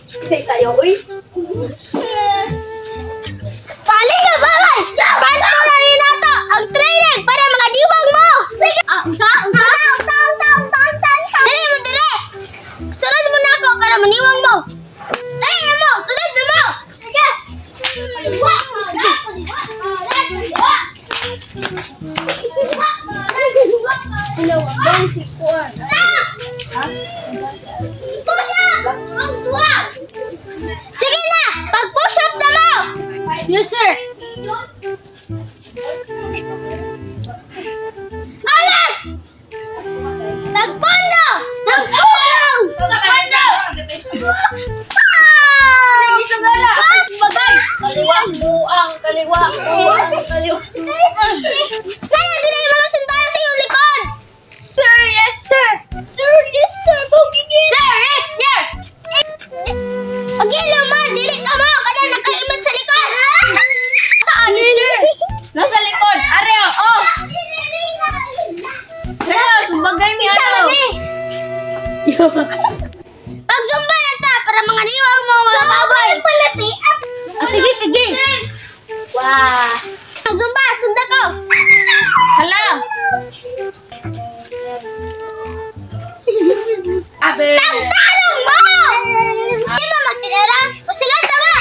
Say tayo, uy. Paling ka ba? Paano mo na ninato ang training para makadiwang mo? Unsa? Dali mo, dali! Sunod mo na ako para maniwang mo. Dali mo! Sunod na mo! Sige! Hello, bang si Kuan. Push up! Ang tuwa! Sige na! Pag-push up na mo! Yes, sir! Alex! Nagpondo! Isagara! Bagay! Kaliwa, buang, kaliwa. Kaya din ay mamasun tayo sa iyong likod! Sir, yes, sir! Sir, yes, sir! Bogigin! Sir, yes, sir! Okay, luman! Dili ka mo! Kada nakaiman sa likod! Saan, sir? Nasa likod! Areo! Oh! Kaya, sumbagay mi ano! Pag-zumba na ta para mga niwang mo mga baboy! Pigi! Wow. Pag-zumba! Sunda ko! Hello! Abe. Pagtalong mo! Hindi mo magtinira? O sila tama!